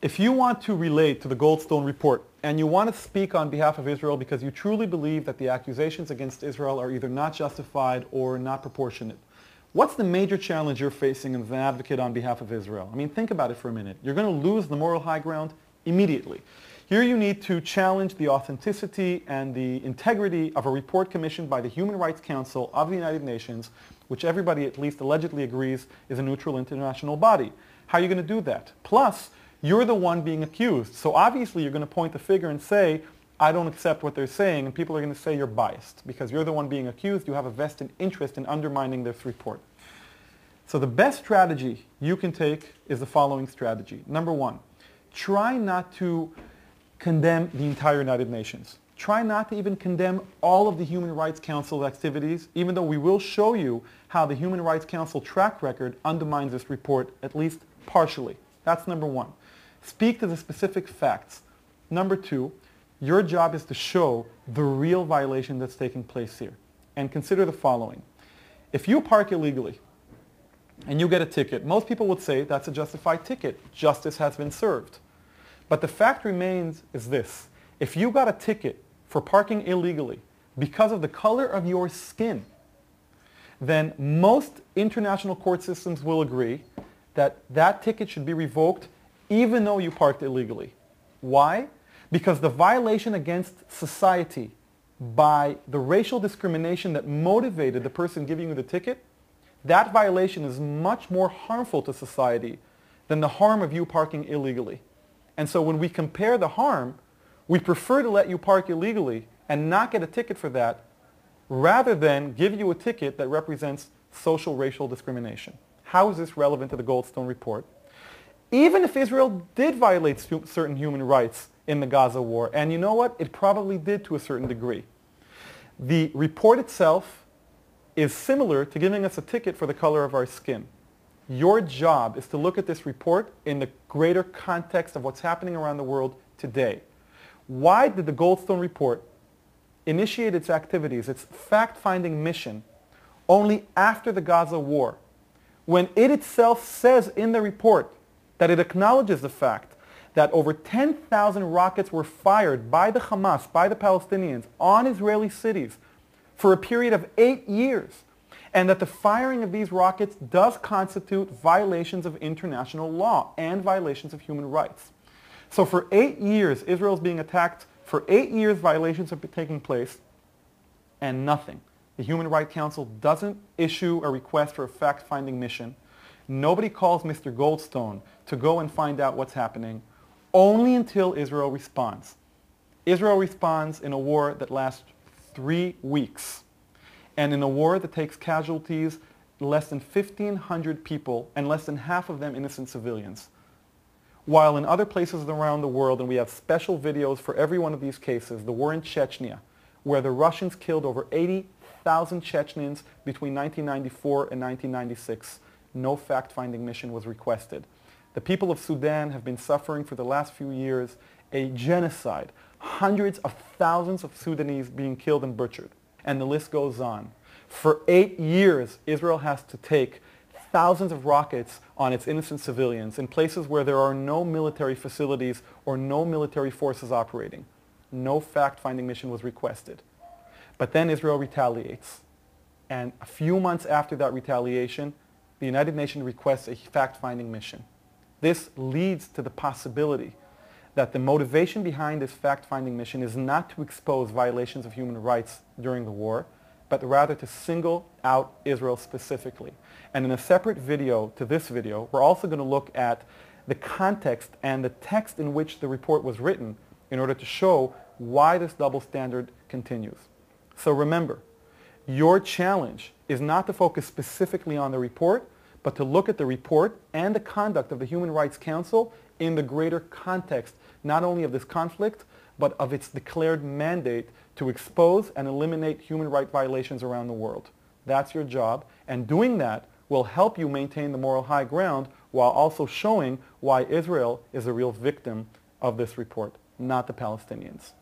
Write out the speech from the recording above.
If you want to relate to the Goldstone report and you want to speak on behalf of Israel because you truly believe that the accusations against Israel are either not justified or not proportionate, what's the major challenge you're facing as an advocate on behalf of Israel? I mean, think about it for a minute. You're going to lose the moral high ground immediately. Here you need to challenge the authenticity and the integrity of a report commissioned by the Human Rights Council of the United Nations, which everybody at least allegedly agrees is a neutral international body. How are you going to do that? Plus, you're the one being accused. So obviously you're going to point the finger and say, I don't accept what they're saying, and people are going to say you're biased. Because you're the one being accused, you have a vested interest in undermining this report. So the best strategy you can take is the following strategy. Number one, try not to condemn the entire United Nations. Try not to even condemn all of the Human Rights Council activities, even though we will show you how the Human Rights Council track record undermines this report, at least partially. That's number one. Speak to the specific facts. Number two, your job is to show the real violation that's taking place here. And consider the following. If you park illegally and you get a ticket, most people would say that's a justified ticket. Justice has been served. But the fact remains is this. If you got a ticket for parking illegally because of the color of your skin, then most international court systems will agree that that ticket should be revoked even though you parked illegally. Why? Because the violation against society by the racial discrimination that motivated the person giving you the ticket, that violation is much more harmful to society than the harm of you parking illegally. And so when we compare the harm, we prefer to let you park illegally and not get a ticket for that rather than give you a ticket that represents social racial discrimination. How is this relevant to the Goldstone report? Even if Israel did violate certain human rights in the Gaza war, and you know what? It probably did to a certain degree. The report itself is similar to giving us a ticket for the color of our skin. Your job is to look at this report in the greater context of what's happening around the world today. Why did the Goldstone report initiate its activities, its fact-finding mission, only after the Gaza war, when it itself says in the report that it acknowledges the fact that over 10,000 rockets were fired by the Hamas, by the Palestinians, on Israeli cities for a period of 8 years, and that the firing of these rockets does constitute violations of international law and violations of human rights. So for 8 years, Israel is being attacked. For 8 years, violations have been taking place, and nothing. The Human Rights Council doesn't issue a request for a fact-finding mission. Nobody calls Mr. Goldstone to go and find out what's happening, only until Israel responds. Israel responds in a war that lasts 3 weeks, and in a war that takes casualties less than 1,500 people, and less than half of them innocent civilians. While in other places around the world, and we have special videos for every one of these cases, the war in Chechnya, where the Russians killed over 80,000 Chechens between 1994 and 1996, no fact-finding mission was requested. The people of Sudan have been suffering for the last few years a genocide, hundreds of thousands of Sudanese being killed and butchered, and the list goes on. For 8 years, Israel has to take thousands of rockets on its innocent civilians in places where there are no military facilities or no military forces operating. No fact-finding mission was requested. But then Israel retaliates. And a few months after that retaliation, the United Nations requests a fact-finding mission. This leads to the possibility that the motivation behind this fact-finding mission is not to expose violations of human rights during the war, but rather to single out Israel specifically. And in a separate video to this video, we're also going to look at the context and the text in which the report was written in order to show why this double standard continues. So remember, your challenge is not to focus specifically on the report, but to look at the report and the conduct of the Human Rights Council in the greater context, not only of this conflict, but of its declared mandate to expose and eliminate human rights violations around the world. That's your job, and doing that will help you maintain the moral high ground while also showing why Israel is the real victim of this report, not the Palestinians.